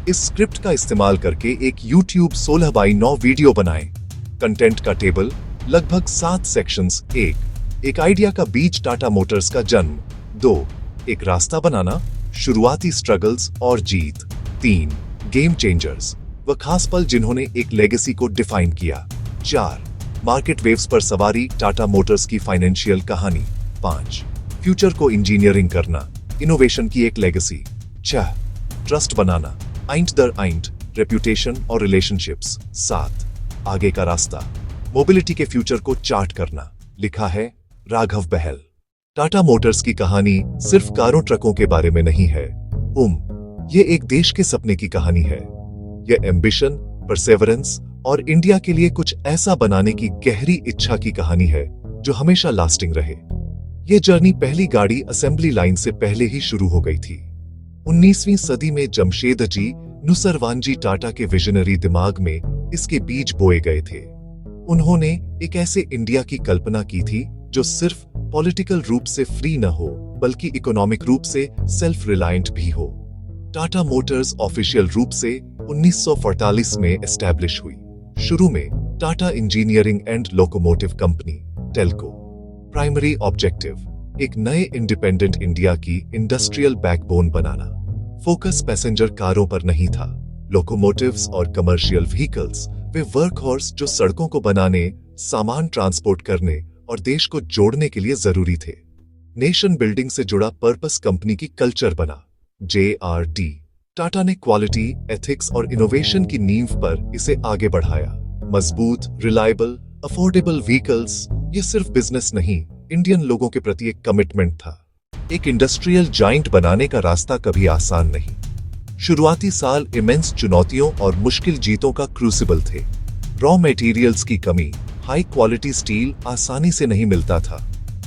इस स्क्रिप्ट का इस्तेमाल करके एक YouTube 16:9 वीडियो बनाएं। कंटेंट का टेबल लगभग 7 सेक्शंस। एक आइडिया का बीज टाटा मोटर्स का जन्म। 2 एक रास्ता बनाना, शुरुआती स्ट्रगल्स और जीत। 3 गेम चेंजर्स, वह खास पल जिन्होंने एक लेगेसी को डिफाइन किया। 4 मार्केट वेव्स पर सवारी, टाटा मोटर्स की फाइनेंशियल कहानी। 5 फ्यूचर को इंजीनियरिंग करना, इनोवेशन की एक लेगेसी। 6 ट्रस्ट बनाना, आइंट दर आइंट, रेप्यूटेशन और रिलेशनशिप्स। 7 आगे का रास्ता, मोबिलिटी के फ्यूचर को चार्ट करना। लिखा है राघव बहल। टाटा मोटर्स की कहानी सिर्फ कारों ट्रकों के बारे में नहीं है। ये एक देश के सपने की कहानी है। यह एम्बिशन, परसेवरेंस और इंडिया के लिए कुछ ऐसा बनाने की गहरी इच्छा की कहानी है जो हमेशा लास्टिंग रहे। यह जर्नी पहली गाड़ी असेंबली लाइन से पहले ही शुरू हो गई थी। 19वीं सदी में जमशेदजी नुसरवानजी टाटा के विजनरी दिमाग में इसके बीज बोए गए थे। उन्होंने एक ऐसे इंडिया की कल्पना की थी जो सिर्फ पॉलिटिकल रूप से फ्री न हो बल्कि इकोनॉमिक रूप से सेल्फ रिलायंट भी हो। टाटा मोटर्स ऑफिशियल रूप से 1948 में एस्टैब्लिश हुई। शुरू में Tata engineering and locomotive company Telco. Primary objective एक नए इंडिपेंडेंट इंडिया की इंडस्ट्रियल बैकबोन बनाना। फोकस पैसेंजर कारों पर नहीं था। लोकोमोटिव्स और कमर्शियल व्हीकल्स वे वर्कहॉर्स जो सड़कों को बनाने, सामान ट्रांसपोर्ट करने और देश को जोड़ने के लिए जरूरी थे। नेशन बिल्डिंग से जुड़ा पर्पस कंपनी की कल्चर बना। JRD टाटा ने क्वालिटी, एथिक्स और इनोवेशन की नींव पर इसे आगे बढ़ाया। मजबूत, रिलायबल, अफोर्डेबल व्हीकल्स, ये सिर्फ बिजनेस नहीं, इंडियन लोगों के प्रति एक कमिटमेंट था। एक इंडस्ट्रियल जाइंट बनाने का रास्ता कभी आसान नहीं। शुरुआती साल इमेंस चुनौतियों और मुश्किल जीतों का क्रूसिबल थे। रॉ मटेरियल्स की कमी, हाई क्वालिटी स्टील आसानी से नहीं मिलता था।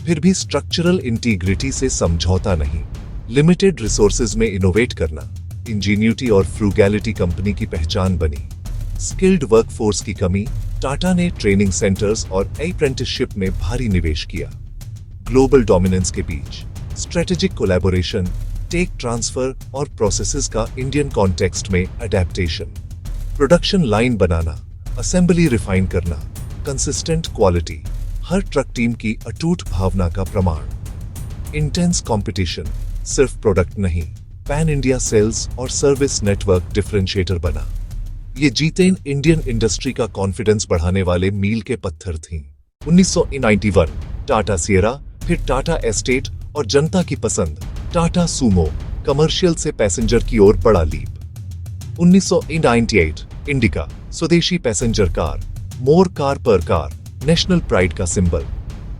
फिर भी स्ट्रक्चरल इंटीग्रिटी से समझौता नहीं। लिमिटेड रिसोर्सेज में इनोवेट करना, इंजीन्यूटी और फ्रूगैलिटी कंपनी की पहचान बनी। स्किल्ड वर्कफोर्स की कमी, टाटा ने ट्रेनिंग सेंटर्स और अप्रेंटिसशिप में भारी निवेश किया। ग्लोबल डोमिनेंस के बीच स्ट्रेटेजिक कोलैबोरेशन, टेक ट्रांसफर और प्रोसेसेस का इंडियन कॉन्टेक्स्ट में अडेप्टेशन। प्रोडक्शन लाइन बनाना, असेंबली रिफाइन करना, कंसिस्टेंट क्वालिटी, हर ट्रक टीम की अटूट भावना का प्रमाण। इंटेंस कंपटीशन, सिर्फ प्रोडक्ट नहीं, पैन इंडिया सेल्स और सर्विस नेटवर्क डिफरेंशिएटर बना। ये जीतें इंडियन इंडस्ट्री का कॉन्फिडेंस बढ़ाने वाले मील के पत्थर थीं। 1991 टाटा सियरा, फिर टाटा एस्टेट और जनता की पसंद टाटा सूमो, कमर्शियल से पैसेंजर की ओर बड़ा लीप। 1998 इंडिका, स्वदेशी पैसेंजर कार, मोर कार पर कार, नेशनल प्राइड का सिंबल।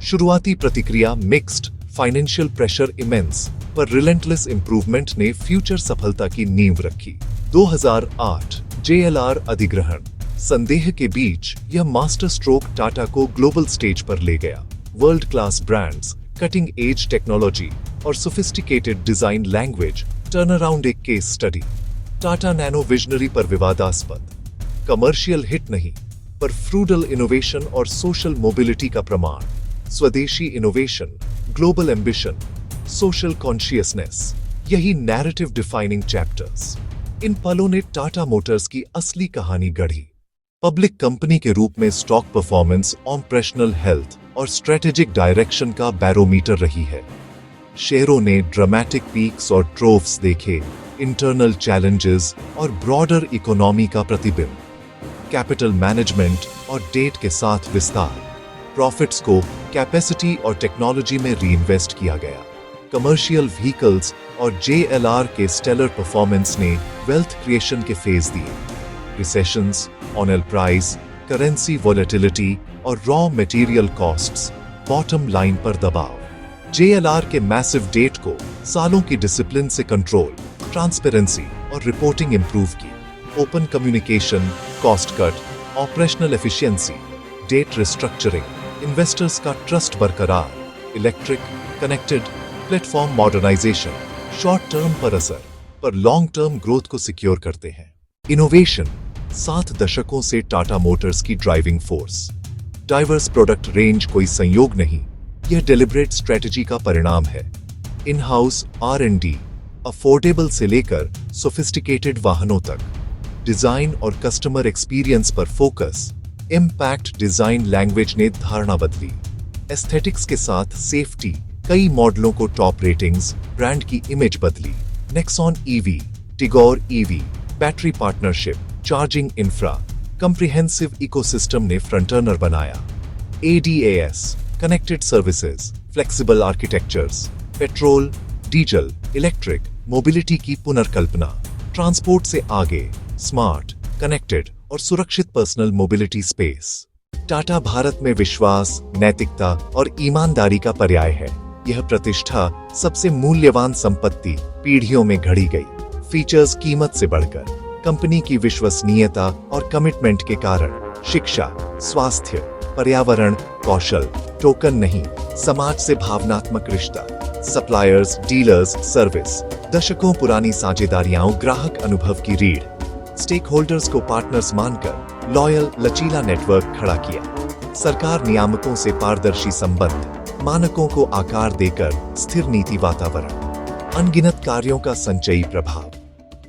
शुरुआती प्रतिक्रिया मिक्स्ड, फाइनेंशियल प्रेशर इमेंस, पर रिलेंटलेस इंप्रूवमेंट ने फ्यूचर सफलता की नींव रखी। 2008 JLR अधिग्रहण, संदेह के बीच यह मास्टर स्ट्रोक टाटा को ग्लोबल स्टेज पर ले गया। World class brands, cutting edge technology और sophisticated design language, turn around एक case study. Tata Nano visionary पर विवादास्पद, कमर्शियल हिट नहीं पर फ्रूडल इनोवेशन और सोशल मोबिलिटी का प्रमाण। स्वदेशी innovation, global ambition, social consciousness, यही नैरेटिव डिफाइनिंग चैप्टर्स। इन पलों ने टाटा मोटर्स की असली कहानी गढ़ी। पब्लिक कंपनी के रूप में स्टॉक परफॉर्मेंस, ऑपरेशनल हेल्थ और स्ट्रेटेजिक डायरेक्शन का बैरोमीटर रही है। शेयरों ने ड्रामेटिक पीक्स और ट्रोव्स देखे, इंटरनल चैलेंजेस और ब्रॉडर इकोनॉमी का प्रतिबिंब। कैपिटल मैनेजमेंट और डेट के साथ विस्तार, प्रॉफिट्स को कैपेसिटी और टेक्नोलॉजी में रीइन्वेस्ट किया गया। कमर्शियल व्हीकल्स और JLR के स्टेलर परफॉर्मेंस ने वेल्थ क्रिएशन के फेज दिए। Recessions, oil price, currency volatility और raw material costs, bottom line पर दबाव। JLR के मैसिव डेट को सालों की डिसिप्लिन से कंट्रोल, ट्रांसपेरेंसी और रिपोर्टिंग इंप्रूव की। Open communication, cost cut, operational efficiency, debt restructuring, investors का ट्रस्ट बरकरार, electric, connected, platform modernisation, short term पर असर पर लॉन्ग टर्म ग्रोथ को सिक्योर करते हैं। इनोवेशन, 7 दशकों से टाटा मोटर्स की driving force. Diverse product range कोई संयोग नहीं, यह डेलिब्रेट स्ट्रेटजी का परिणाम है। इन हाउस R&D, अफोर्डेबल से लेकर सोफिस्टिकेटेड वाहनों तक, डिजाइन और कस्टमर एक्सपीरियंस पर फोकस। इम्पैक्ट डिजाइन लैंग्वेज ने धारणा बदली। एस्थेटिक्स के साथ सेफ्टी, कई मॉडलों को टॉप रेटिंग्स, ब्रांड की इमेज बदली। Nexon EV, Tigor EV, battery partnership, charging infra, comprehensive ecosystem ने फ्रंटरनर बनाया। ADAS, connected services, flexible architectures, petrol, diesel, electric mobility की पुनर्कल्पना। ट्रांसपोर्ट से आगे, स्मार्ट, कनेक्टेड और सुरक्षित personal mobility space. Tata Bharat में विश्वास, नैतिकता और ईमानदारी का पर्याय है। यह प्रतिष्ठा, सबसे मूल्यवान संपत्ति, पीढ़ियों में घड़ी गई। फीचर्स कीमत से बढ़कर, कंपनी की विश्वसनीयता और कमिटमेंट के कारण। शिक्षा, स्वास्थ्य, पर्यावरण, कौशल, टोकन नहीं, समाज से भावनात्मक रिश्ता। सप्लायर्स, डीलर्स, सर्विस, दशकों पुरानी साझेदारियां, ग्राहक अनुभव की रीढ़। स्टेक होल्डर्स को पार्टनर्स मानकर लॉयल, लचीला नेटवर्क खड़ा किया। सरकार नियामकों से पारदर्शी संबंध, मानकों को आकार देकर स्थिर नीति वातावरण। अनगिनत कार्यों का संचयी प्रभाव,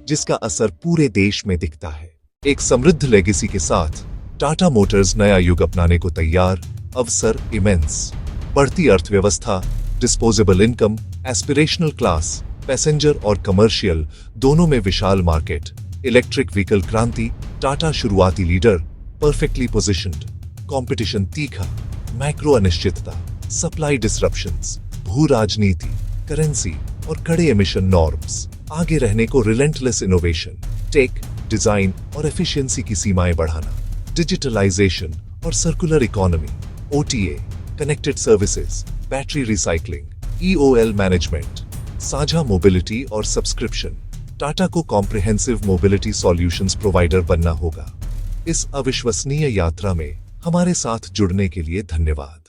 जिसका असर पूरे देश में दिखता है। एक समृद्ध लेगेसी के साथ टाटा मोटर्स नया युग अपनाने को तैयार। अवसर इमेंस, बढ़ती अर्थव्यवस्था, disposable income, aspirational class, passenger और कमर्शियल दोनों में विशाल मार्केट। इलेक्ट्रिक व्हीकल क्रांति, टाटा शुरुआती लीडर, परफेक्टली पोजिशन्ड। कंपटीशन तीखा, मैक्रो अनिश्चितता, सप्लाई डिसरप्शंस, भू राजनीति, करेंसी और कड़े एमिशन नॉर्म्स। आगे रहने को रिलेंटलेस इनोवेशन, टेक, डिजाइन और एफिशिएंसी की सीमाएं बढ़ाना। डिजिटलाइजेशन और circular economy, OTA, connected services, battery recycling, EOL management, साझा मोबिलिटी और सब्सक्रिप्शन। टाटा को कॉम्प्रिहेंसिव मोबिलिटी सॉल्यूशंस प्रोवाइडर बनना होगा। इस अविश्वसनीय यात्रा में हमारे साथ जुड़ने के लिए धन्यवाद।